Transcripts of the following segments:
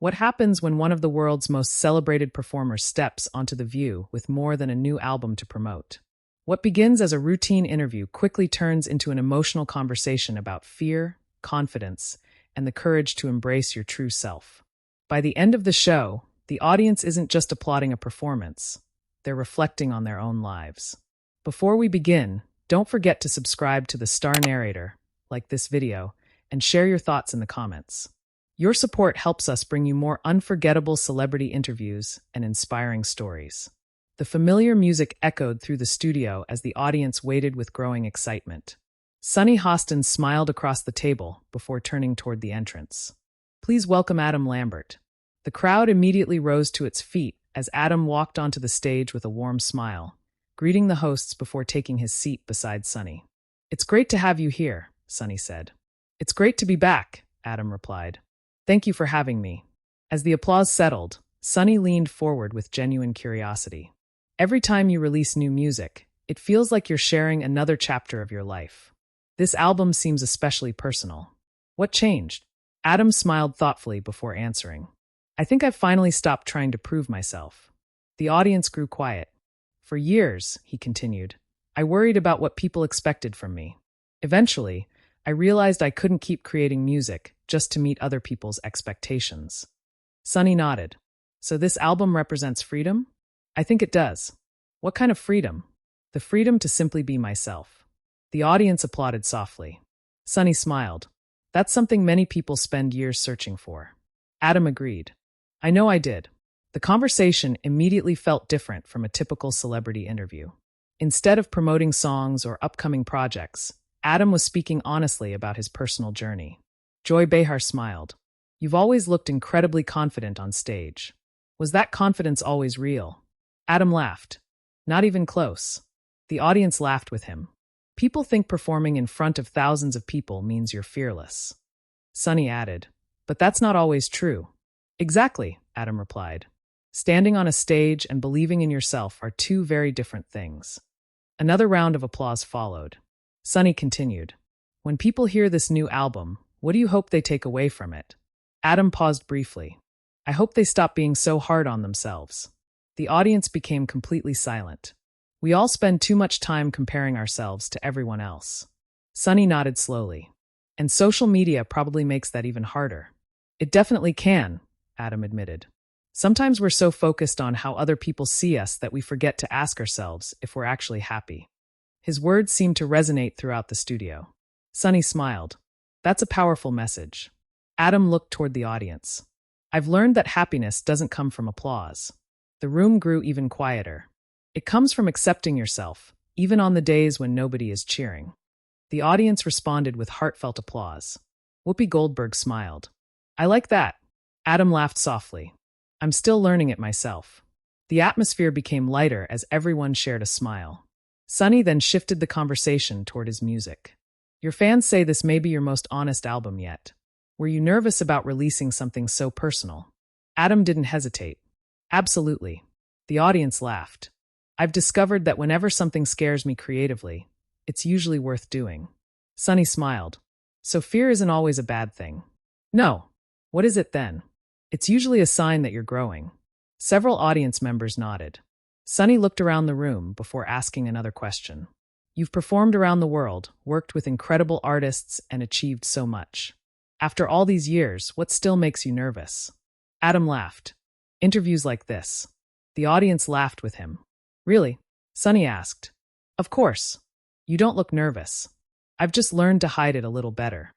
What happens when one of the world's most celebrated performers steps onto the view with more than a new album to promote? What begins as a routine interview quickly turns into an emotional conversation about fear, confidence, and the courage to embrace your true self. By the end of the show, the audience isn't just applauding a performance, they're reflecting on their own lives. Before we begin, don't forget to subscribe to the Star Narrator, like this video, and share your thoughts in the comments. Your support helps us bring you more unforgettable celebrity interviews and inspiring stories. The familiar music echoed through the studio as the audience waited with growing excitement. Sonny Hostin smiled across the table before turning toward the entrance. Please welcome Adam Lambert. The crowd immediately rose to its feet as Adam walked onto the stage with a warm smile, greeting the hosts before taking his seat beside Sonny. It's great to have you here, Sonny said. It's great to be back, Adam replied. Thank you for having me. As the applause settled, Sonny leaned forward with genuine curiosity. Every time you release new music, it feels like you're sharing another chapter of your life. This album seems especially personal. What changed? Adam smiled thoughtfully before answering. I think I've finally stopped trying to prove myself. The audience grew quiet. For years, he continued, I worried about what people expected from me. Eventually, I realized I couldn't keep creating music just to meet other people's expectations. Sonny nodded. So this album represents freedom? I think it does. What kind of freedom? The freedom to simply be myself. The audience applauded softly. Sonny smiled. That's something many people spend years searching for. Adam agreed. I know I did. The conversation immediately felt different from a typical celebrity interview. Instead of promoting songs or upcoming projects, Adam was speaking honestly about his personal journey. Joy Behar smiled. You've always looked incredibly confident on stage. Was that confidence always real? Adam laughed. Not even close. The audience laughed with him. People think performing in front of thousands of people means you're fearless. Sonny added, but that's not always true. Exactly, Adam replied. Standing on a stage and believing in yourself are two very different things. Another round of applause followed. Sonny continued. When people hear this new album, what do you hope they take away from it? Adam paused briefly. I hope they stop being so hard on themselves. The audience became completely silent. We all spend too much time comparing ourselves to everyone else. Sonny nodded slowly. And social media probably makes that even harder. It definitely can, Adam admitted. Sometimes we're so focused on how other people see us that we forget to ask ourselves if we're actually happy. His words seemed to resonate throughout the studio. Sonny smiled. That's a powerful message. Adam looked toward the audience. I've learned that happiness doesn't come from applause. The room grew even quieter. It comes from accepting yourself, even on the days when nobody is cheering. The audience responded with heartfelt applause. Whoopi Goldberg smiled. I like that. Adam laughed softly. I'm still learning it myself. The atmosphere became lighter as everyone shared a smile. Sonny then shifted the conversation toward his music. Your fans say this may be your most honest album yet. Were you nervous about releasing something so personal? Adam didn't hesitate. Absolutely. The audience laughed. I've discovered that whenever something scares me creatively, it's usually worth doing. Sonny smiled. So fear isn't always a bad thing. No. What is it then? It's usually a sign that you're growing. Several audience members nodded. Sonny looked around the room before asking another question. You've performed around the world, worked with incredible artists, and achieved so much. After all these years, what still makes you nervous? Adam laughed. Interviews like this. The audience laughed with him. Really? Sonny asked. Of course. You don't look nervous. I've just learned to hide it a little better.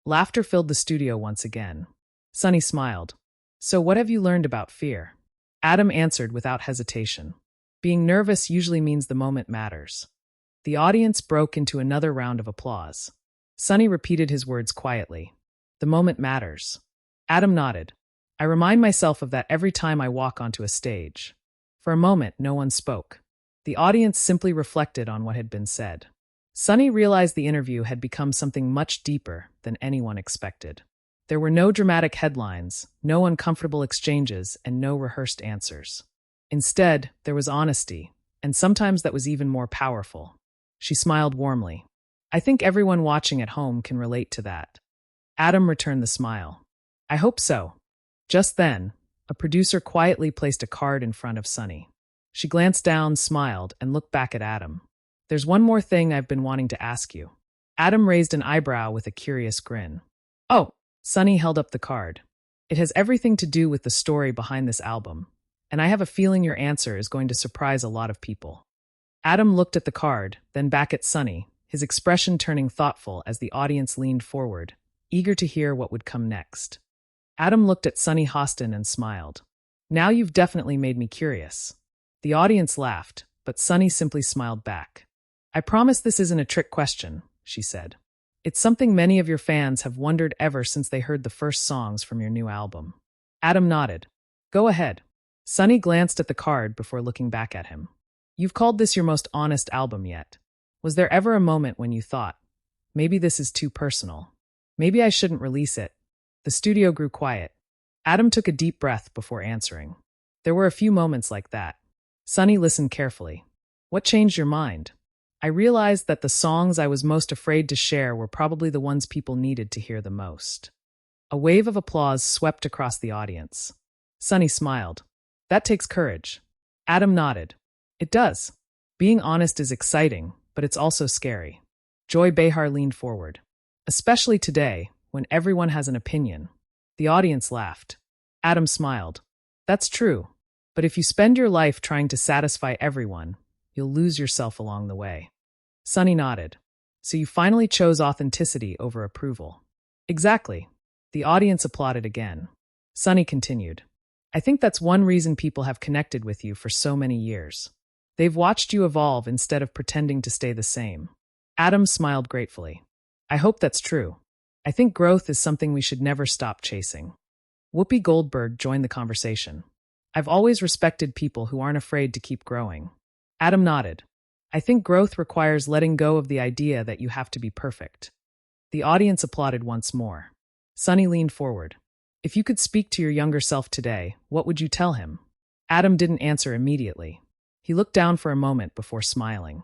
Laughter filled the studio once again. Sonny smiled. So what have you learned about fear? Adam answered without hesitation. Being nervous usually means the moment matters. The audience broke into another round of applause. Sonny repeated his words quietly. The moment matters. Adam nodded. I remind myself of that every time I walk onto a stage. For a moment, no one spoke. The audience simply reflected on what had been said. Sonny realized the interview had become something much deeper than anyone expected. There were no dramatic headlines, no uncomfortable exchanges, and no rehearsed answers. Instead, there was honesty, and sometimes that was even more powerful. She smiled warmly. I think everyone watching at home can relate to that. Adam returned the smile. I hope so. Just then, a producer quietly placed a card in front of Sunny. She glanced down, smiled, and looked back at Adam. "There's one more thing I've been wanting to ask you." Adam raised an eyebrow with a curious grin. "Oh," Sunny held up the card. "It has everything to do with the story behind this album, and I have a feeling your answer is going to surprise a lot of people." Adam looked at the card, then back at Sunny, his expression turning thoughtful as the audience leaned forward, eager to hear what would come next. Adam looked at Sunny Hostin and smiled. "Now you've definitely made me curious." The audience laughed, but Sunny simply smiled back. "I promise this isn't a trick question," she said. "It's something many of your fans have wondered ever since they heard the first songs from your new album." Adam nodded. "Go ahead." Sunny glanced at the card before looking back at him. "You've called this your most honest album yet. Was there ever a moment when you thought, maybe this is too personal? Maybe I shouldn't release it?" The studio grew quiet. Adam took a deep breath before answering. "There were a few moments like that." Sunny listened carefully. "What changed your mind?" "I realized that the songs I was most afraid to share were probably the ones people needed to hear the most." A wave of applause swept across the audience. Sunny smiled. "That takes courage." Adam nodded. "It does. Being honest is exciting, but it's also scary." Joy Behar leaned forward. "Especially today, when everyone has an opinion." The audience laughed. Adam smiled. "That's true. But if you spend your life trying to satisfy everyone, you'll lose yourself along the way." Sunny nodded. "So you finally chose authenticity over approval." "Exactly." The audience applauded again. Sunny continued. "I think that's one reason people have connected with you for so many years. They've watched you evolve instead of pretending to stay the same." Adam smiled gratefully. "I hope that's true. I think growth is something we should never stop chasing." Whoopi Goldberg joined the conversation. "I've always respected people who aren't afraid to keep growing." Adam nodded. "I think growth requires letting go of the idea that you have to be perfect." The audience applauded once more. Sunny leaned forward. "If you could speak to your younger self today, what would you tell him?" Adam didn't answer immediately. He looked down for a moment before smiling.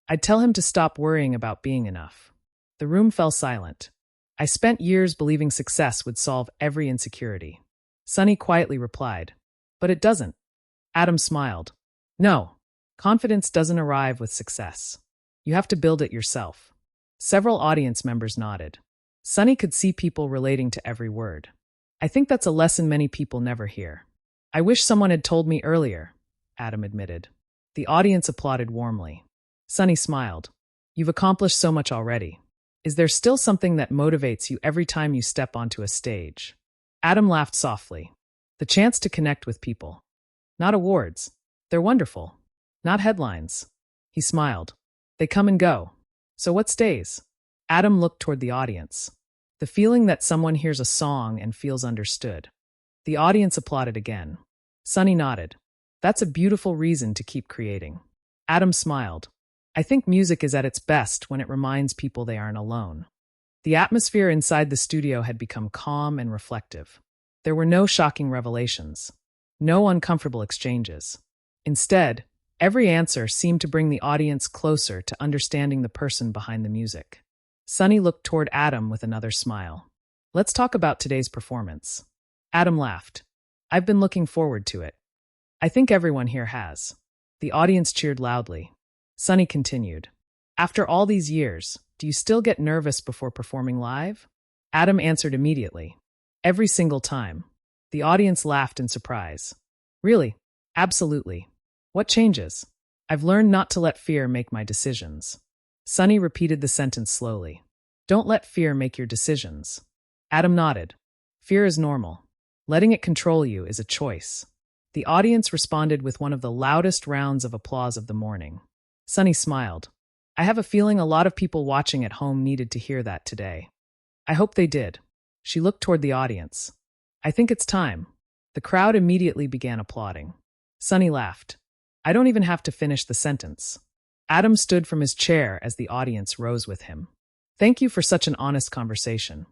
"I'd tell him to stop worrying about being enough." The room fell silent. "I spent years believing success would solve every insecurity." Sunny quietly replied, "But it doesn't." Adam smiled. "No, confidence doesn't arrive with success. You have to build it yourself." Several audience members nodded. Sunny could see people relating to every word. "I think that's a lesson many people never hear." "I wish someone had told me earlier," Adam admitted. The audience applauded warmly. Sunny smiled. "You've accomplished so much already. Is there still something that motivates you every time you step onto a stage?" Adam laughed softly. "The chance to connect with people. Not awards. They're wonderful. Not headlines." He smiled. "They come and go. So what stays?" Adam looked toward the audience. "The feeling that someone hears a song and feels understood." The audience applauded again. Sunny nodded. "That's a beautiful reason to keep creating." Adam smiled. "I think music is at its best when it reminds people they aren't alone." The atmosphere inside the studio had become calm and reflective. There were no shocking revelations. No uncomfortable exchanges. Instead, every answer seemed to bring the audience closer to understanding the person behind the music. Sunny looked toward Adam with another smile. "Let's talk about today's performance." Adam laughed. "I've been looking forward to it." "I think everyone here has." The audience cheered loudly. Sunny continued. "After all these years, do you still get nervous before performing live?" Adam answered immediately. "Every single time." The audience laughed in surprise. "Really?" "Absolutely." "What changes?" "I've learned not to let fear make my decisions." Sunny repeated the sentence slowly. "Don't let fear make your decisions." Adam nodded. "Fear is normal. Letting it control you is a choice." The audience responded with one of the loudest rounds of applause of the morning. Sunny smiled. "I have a feeling a lot of people watching at home needed to hear that today." "I hope they did." She looked toward the audience. "I think it's time." The crowd immediately began applauding. Sunny laughed. "I don't even have to finish the sentence." Adam stood from his chair as the audience rose with him. "Thank you for such an honest conversation."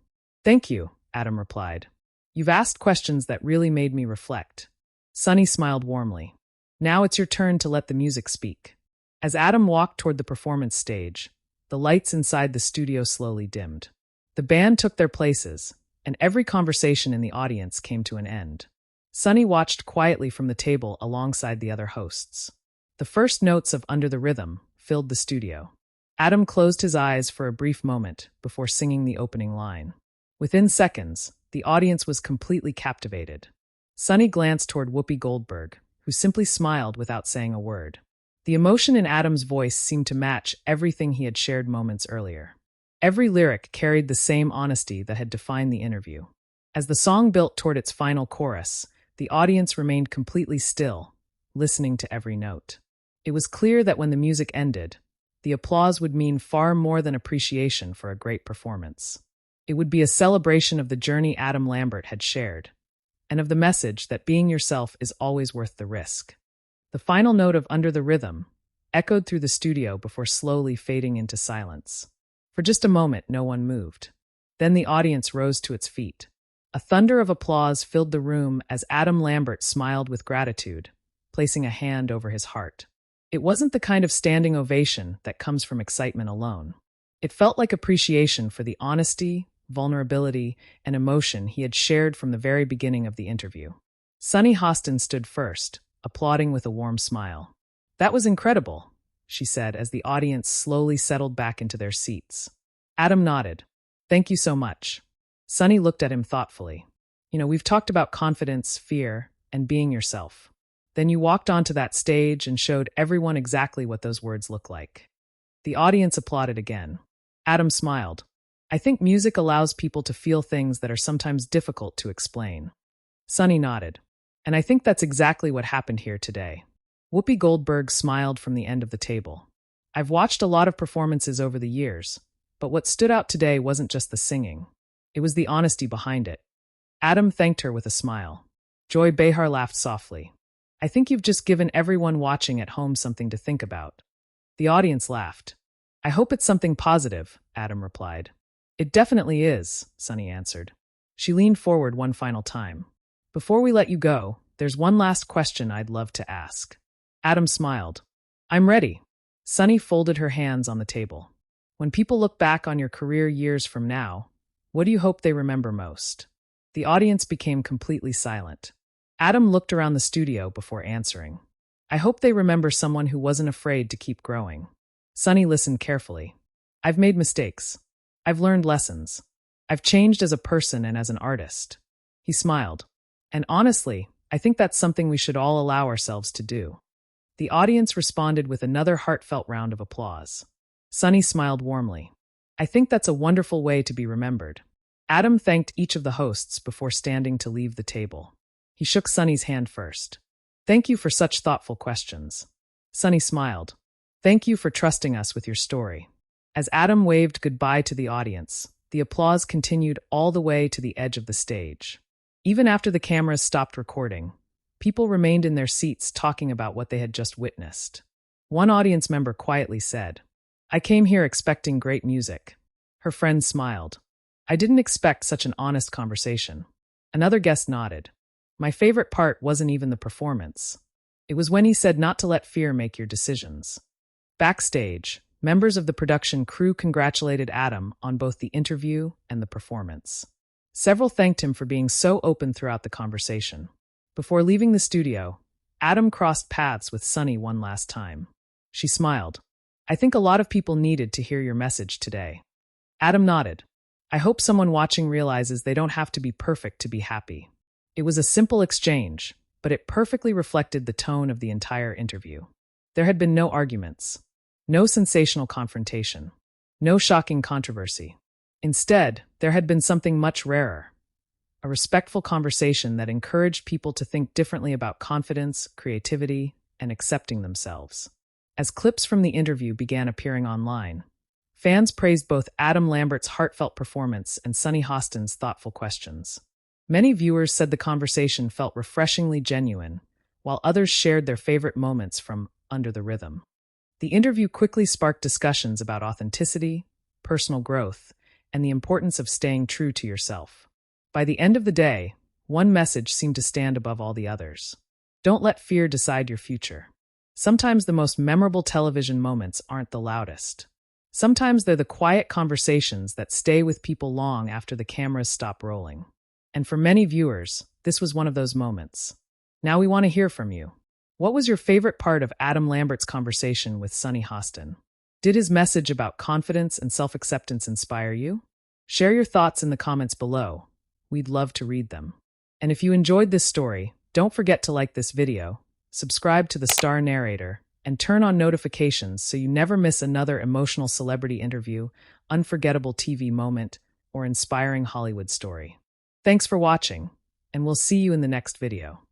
"Thank you," Adam replied. "You've asked questions that really made me reflect." Sunny smiled warmly. "Now it's your turn to let the music speak." As Adam walked toward the performance stage, the lights inside the studio slowly dimmed. The band took their places, and every conversation in the audience came to an end. Sunny watched quietly from the table alongside the other hosts. The first notes of Under the Rhythm filled the studio. Adam closed his eyes for a brief moment before singing the opening line. Within seconds, the audience was completely captivated. Sunny glanced toward Whoopi Goldberg, who simply smiled without saying a word. The emotion in Adam's voice seemed to match everything he had shared moments earlier. Every lyric carried the same honesty that had defined the interview. As the song built toward its final chorus, the audience remained completely still, listening to every note. It was clear that when the music ended, the applause would mean far more than appreciation for a great performance. It would be a celebration of the journey Adam Lambert had shared, and of the message that being yourself is always worth the risk. The final note of Under the Rhythm echoed through the studio before slowly fading into silence. For just a moment, no one moved. Then the audience rose to its feet. A thunder of applause filled the room as Adam Lambert smiled with gratitude, placing a hand over his heart. It wasn't the kind of standing ovation that comes from excitement alone. It felt like appreciation for the honesty, vulnerability, and emotion he had shared from the very beginning of the interview. Sunny Hostin stood first, applauding with a warm smile. "That was incredible," she said as the audience slowly settled back into their seats. Adam nodded. "Thank you so much." Sunny looked at him thoughtfully. We've talked about confidence, fear, and being yourself. Then you walked onto that stage and showed everyone exactly what those words look like." The audience applauded again. Adam smiled. "I think music allows people to feel things that are sometimes difficult to explain." Sunny nodded. "And I think that's exactly what happened here today." Whoopi Goldberg smiled from the end of the table. "I've watched a lot of performances over the years, but what stood out today wasn't just the singing. It was the honesty behind it." Adam thanked her with a smile. Joy Behar laughed softly. "I think you've just given everyone watching at home something to think about." The audience laughed. "I hope it's something positive," Adam replied. "It definitely is," Sunny answered. She leaned forward one final time. "Before we let you go, there's one last question I'd love to ask." Adam smiled. "I'm ready." Sunny folded her hands on the table. "When people look back on your career years from now, what do you hope they remember most?" The audience became completely silent. Adam looked around the studio before answering. "I hope they remember someone who wasn't afraid to keep growing." Sunny listened carefully. "I've made mistakes. I've learned lessons. I've changed as a person and as an artist." He smiled. "And honestly, I think that's something we should all allow ourselves to do." The audience responded with another heartfelt round of applause. Sunny smiled warmly. "I think that's a wonderful way to be remembered." Adam thanked each of the hosts before standing to leave the table. He shook Sunny's hand first. "Thank you for such thoughtful questions." Sunny smiled. "Thank you for trusting us with your story." As Adam waved goodbye to the audience, the applause continued all the way to the edge of the stage. Even after the cameras stopped recording, people remained in their seats talking about what they had just witnessed. One audience member quietly said, "I came here expecting great music." Her friend smiled. "I didn't expect such an honest conversation." Another guest nodded. "My favorite part wasn't even the performance. It was when he said not to let fear make your decisions." Backstage, members of the production crew congratulated Adam on both the interview and the performance. Several thanked him for being so open throughout the conversation. Before leaving the studio, Adam crossed paths with Sunny one last time. She smiled. "I think a lot of people needed to hear your message today." Adam nodded. "I hope someone watching realizes they don't have to be perfect to be happy." It was a simple exchange, but it perfectly reflected the tone of the entire interview. There had been no arguments, no sensational confrontation, no shocking controversy. Instead, there had been something much rarer, a respectful conversation that encouraged people to think differently about confidence, creativity, and accepting themselves. As clips from the interview began appearing online, fans praised both Adam Lambert's heartfelt performance and Sunny Hostin's thoughtful questions. Many viewers said the conversation felt refreshingly genuine, while others shared their favorite moments from Under the Rhythm. The interview quickly sparked discussions about authenticity, personal growth, and the importance of staying true to yourself. By the end of the day, one message seemed to stand above all the others. Don't let fear decide your future. Sometimes the most memorable television moments aren't the loudest. Sometimes they're the quiet conversations that stay with people long after the cameras stop rolling. And for many viewers, this was one of those moments. Now we want to hear from you. What was your favorite part of Adam Lambert's conversation with Sonny Hostin? Did his message about confidence and self-acceptance inspire you? Share your thoughts in the comments below. We'd love to read them. And if you enjoyed this story, don't forget to like this video, subscribe to the Star Narrator, and turn on notifications so you never miss another emotional celebrity interview, unforgettable TV moment, or inspiring Hollywood story. Thanks for watching, and we'll see you in the next video.